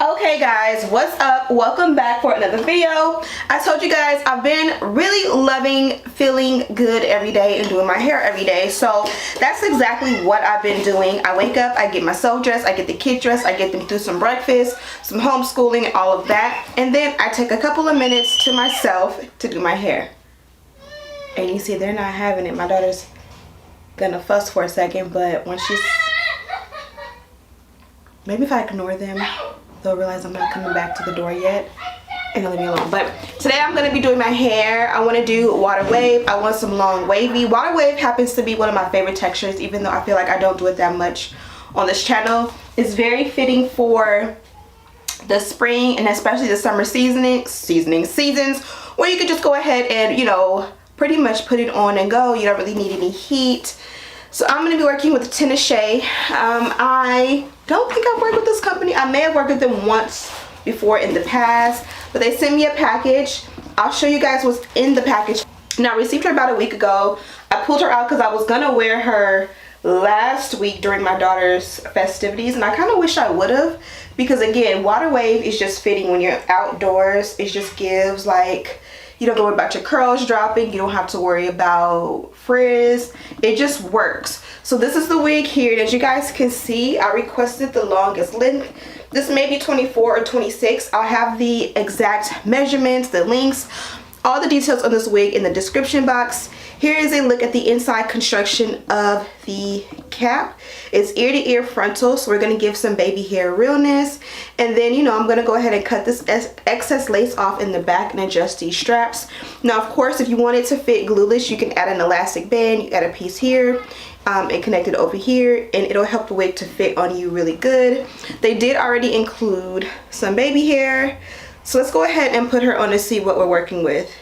Okay guys, what's up? Welcome back for another video. I told you guys I've been really loving feeling good every day and doing my hair every day, so that's exactly what I've been doing. I wake up, I get myself dressed, I get the kids dressed, I get them through some breakfast, some homeschooling, all of that, and then I take a couple of minutes to myself to do my hair. And you see they're not having it. My daughter's gonna fuss for a second, but when she's, maybe if I ignore them, they'll realize I'm not coming back to the door yet and they'll leave me alone. But today I'm going to be doing my hair. I want to do water wave. I want some long wavy. Water wave happens to be one of my favorite textures, even though I feel like I don't do it that much on this channel. It's very fitting for the spring and especially the summer seasons where you can just go ahead and, you know, pretty much put it on and go. You don't really need any heat. So I'm going to be working with Tinashe. I don't think I've worked with this company. I may have worked with them once before in the past, but they sent me a package. I'll show you guys what's in the package. Now, I received her about a week ago. I pulled her out because I was going to wear her last week during my daughter's festivities, and I kind of wish I would have, because again, water wave is just fitting when you're outdoors. It just gives, like, you don't have to worry about your curls dropping. You don't have to worry about frizz. It just works. So this is the wig here. And as you guys can see, I requested the longest length. This may be 24 or 26. I'll have the exact measurements, the links, all the details on this wig in the description box. Here is a look at the inside construction of the cap. It's ear to ear frontal, so we're going to give some baby hair realness. And then, you know, I'm going to go ahead and cut this excess lace off in the back and adjust these straps. Now, of course, if you want it to fit glueless, you can add an elastic band. You add a piece here and connect it over here, and it'll help the wig to fit on you really good. They did already include some baby hair. So let's go ahead and put her on to see what we're working with.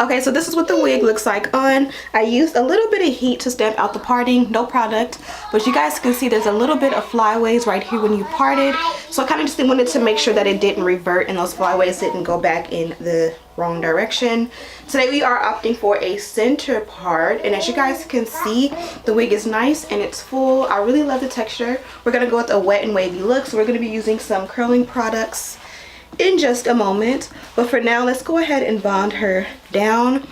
Okay, so this is what the wig looks like on. I used a little bit of heat to stamp out the parting, no product, but you guys can see there's a little bit of flyaways right here when you parted. So I kind of just wanted to make sure that it didn't revert and those flyaways didn't go back in the wrong direction. Today we are opting for a center part, and as you guys can see, the wig is nice and it's full. I really love the texture. We're gonna go with a wet and wavy look, so we're gonna be using some curling products in just a moment, but for now let's go ahead and bond her down.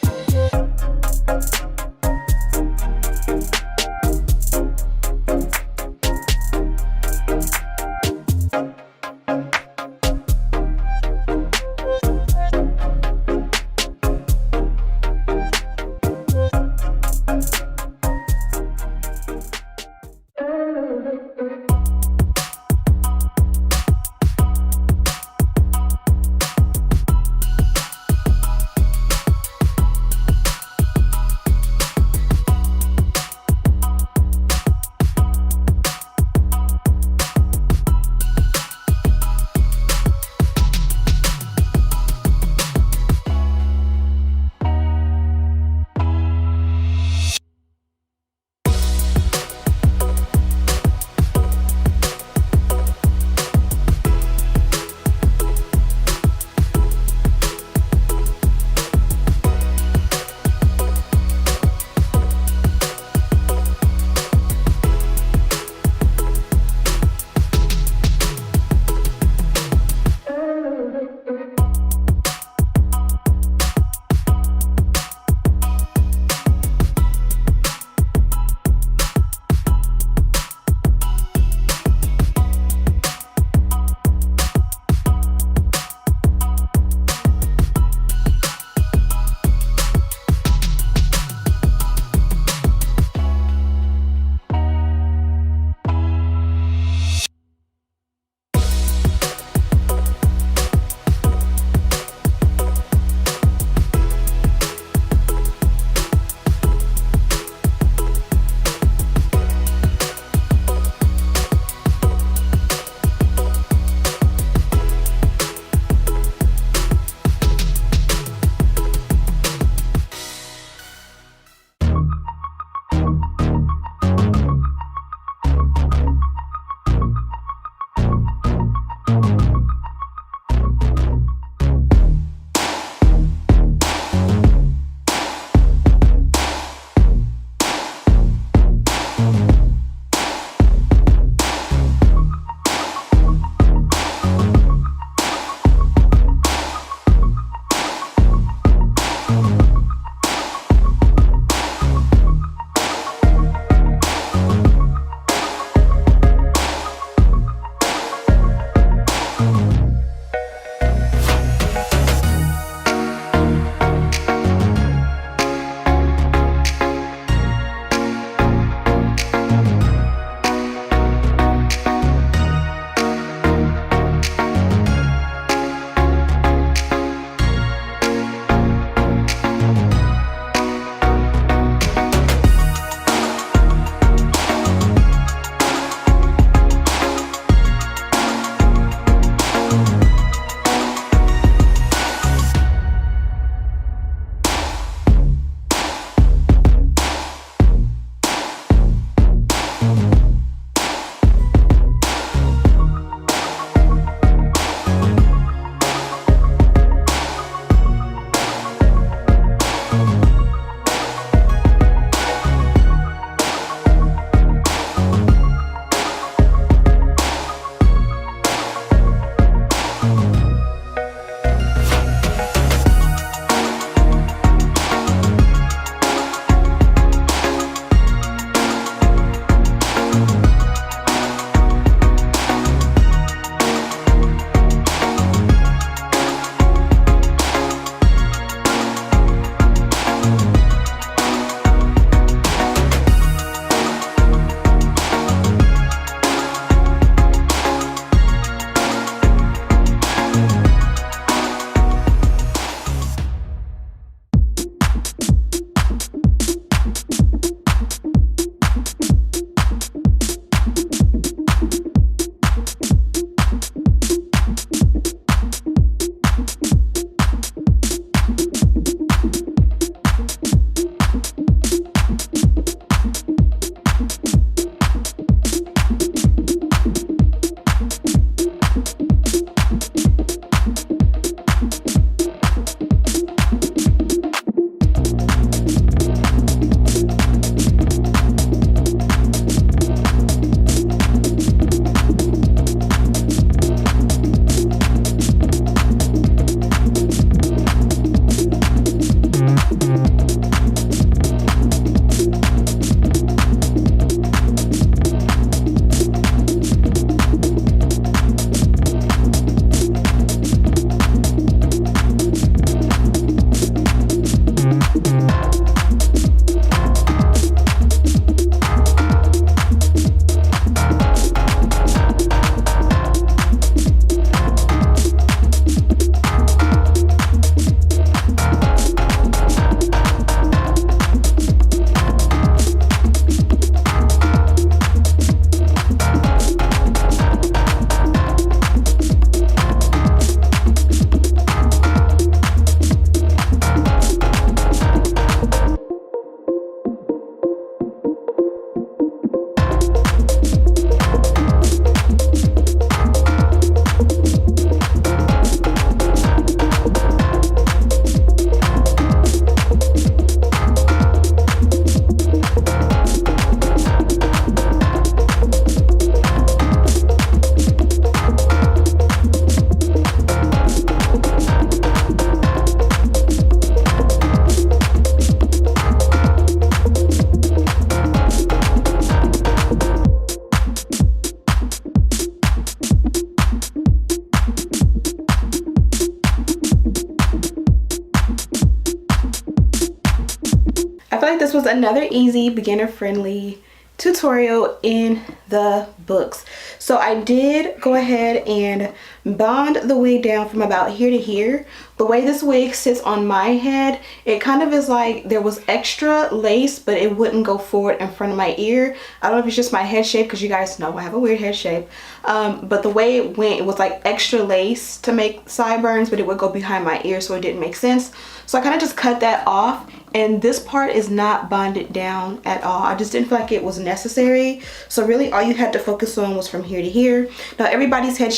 another easy beginner friendly tutorial in the books. So I did go ahead and bond the wig down from about here to here. The way this wig sits on my head, it kind of is like there was extra lace, but it wouldn't go forward in front of my ear. I don't know if it's just my head shape, because you guys know I have a weird head shape, but the way it went, it was like extra lace to make sideburns, but it would go behind my ear, so it didn't make sense. So I kind of just cut that off, and this part is not bonded down at all. I just didn't feel like it was necessary. So really all you had to focus on was from here to here. Now everybody's head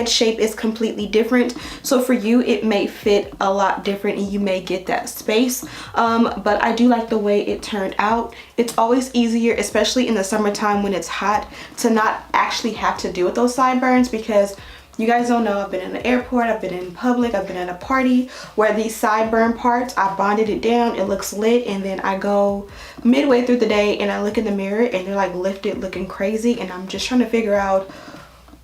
shape is completely different, so for you it may fit a lot different and you may get that space, but I do like the way it turned out. It's always easier, especially in the summertime when it's hot, to not actually have to deal with those sideburns, because you guys don't know, I've been in the airport, I've been in public, I've been at a party where these sideburn parts, I bonded it down, it looks lit, and then I go midway through the day and I look in the mirror and they're like lifted looking crazy, and I'm just trying to figure out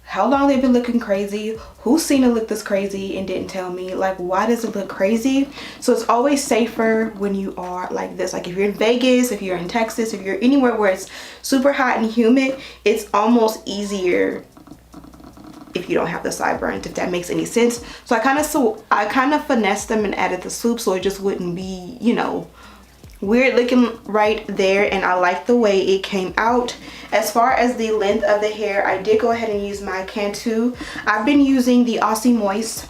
how long they've been looking crazy, who's seen it look this crazy and didn't tell me, like why does it look crazy? So it's always safer when you are like this. Like if you're in Vegas, if you're in Texas, if you're anywhere where it's super hot and humid, it's almost easier if you don't have the sideburns, if that makes any sense. So I kind of finessed them and added the swoop so it just wouldn't be, you know, weird looking right there, and I like the way it came out. As far as the length of the hair, I did go ahead and use my Cantu. I've been using the Aussie Moist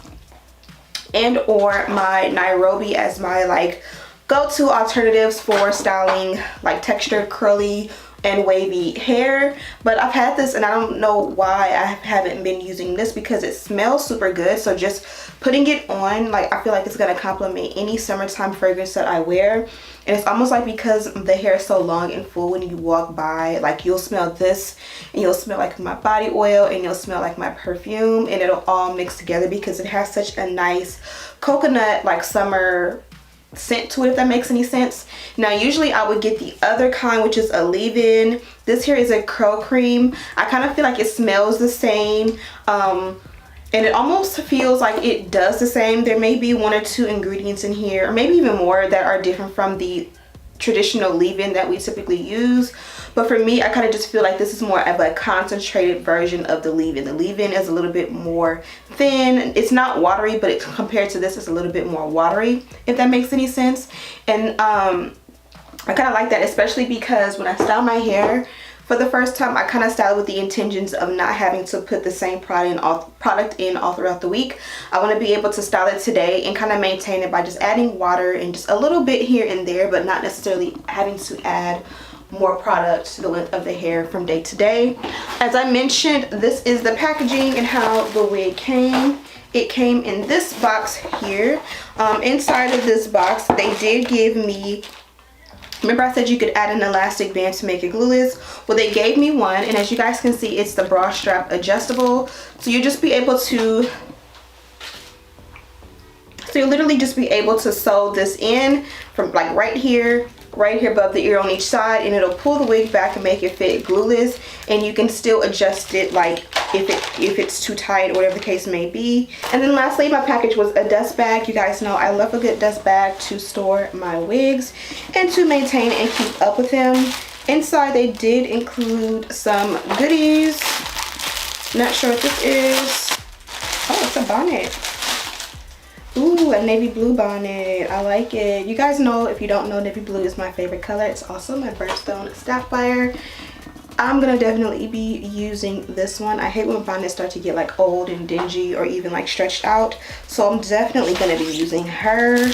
and or my Nairobi as my like go-to alternatives for styling like textured curly and wavy hair, but I've had this and I don't know why I haven't been using this, because it smells super good. So just putting it on, like I feel like it's gonna complement any summertime fragrance that I wear. And it's almost like, because the hair is so long and full, when you walk by, like you'll smell this and you'll smell like my body oil and you'll smell like my perfume, and it'll all mix together because it has such a nice coconut like summer scent to it, if that makes any sense. Now usually I would get the other kind, which is a leave-in. This here is a curl cream. I kind of feel like it smells the same, and it almost feels like it does the same. There may be one or two ingredients in here, or maybe even more, that are different from the traditional leave-in that we typically use. But for me, I kind of just feel like this is more of a concentrated version of the leave-in. The leave-in is a little bit more thin. It's not watery, but compared to this, it's a little bit more watery, if that makes any sense. And I kind of like that, especially because when I style my hair for the first time, I kind of styled with the intentions of not having to put the same product in all throughout the week. I want to be able to style it today and kind of maintain it by just adding water and just a little bit here and there, but not necessarily having to add more product to the length of the hair from day to day. As I mentioned, this is the packaging and how the wig came. It came in this box here. Inside of this box, they did give me, remember I said you could add an elastic band to make it glueless? Well, they gave me one, and as you guys can see, it's the bra strap adjustable. So you'll just be able to, you'll literally just be able to sew this in from like right here above the ear on each side, and it'll pull the wig back and make it fit glueless. And you can still adjust it like if it's too tight or whatever the case may be. And then lastly, my package was a dust bag. You guys know I love a good dust bag to store my wigs and to maintain and keep up with them. Inside they did include some goodies. Not sure what this is. Oh, it's a bonnet. Ooh, a navy blue bonnet. I like it. You guys know, if you don't know, navy blue is my favorite color. It's also my birthstone sapphire. I'm gonna definitely be using this one. I hate when bonnets start to get like old and dingy or even like stretched out, so I'm definitely gonna be using her.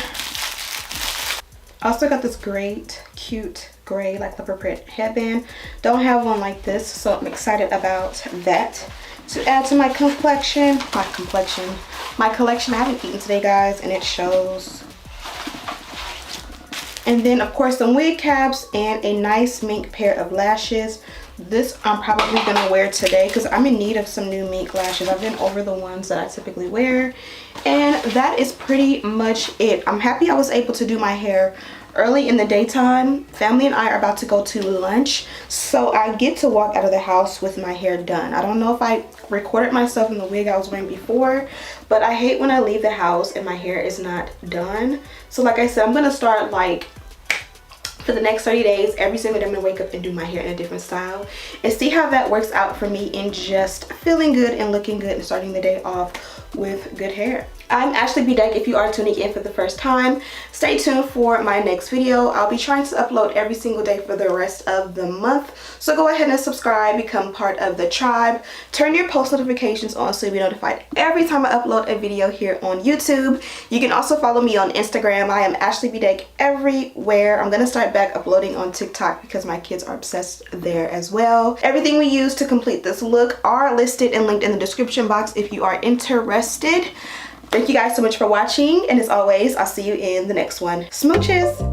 Also got this great cute gray like leopard print headband. Don't have one like this, so I'm excited about that to add to my collection. My collection. I haven't eaten today, guys, and it shows. And then of course some wig caps and a nice mink pair of lashes. This I'm probably gonna wear today because I'm in need of some new mink lashes. I've been over the ones that I typically wear, and that is pretty much it. I'm happy I was able to do my hair early in the daytime. Family and I are about to go to lunch, so I get to walk out of the house with my hair done. I don't know if I recorded myself in the wig I was wearing before, but I hate when I leave the house and my hair is not done. So like I said, I'm gonna start like for the next 30 days. Every single day I'm gonna wake up and do my hair in a different style and see how that works out for me in just feeling good and looking good and starting the day off with good hair. I'm Ashley B. Deck. If you are tuning in for the first time, stay tuned for my next video. I'll be trying to upload every single day for the rest of the month. So go ahead and subscribe, become part of the tribe. Turn your post notifications on so you'll be notified every time I upload a video here on YouTube. You can also follow me on Instagram. I am Ashley B. Deck everywhere. I'm gonna start back uploading on TikTok because my kids are obsessed there as well. Everything we use to complete this look are listed and linked in the description box if you are interested. Thank you guys so much for watching, and as always, I'll see you in the next one. Smooches!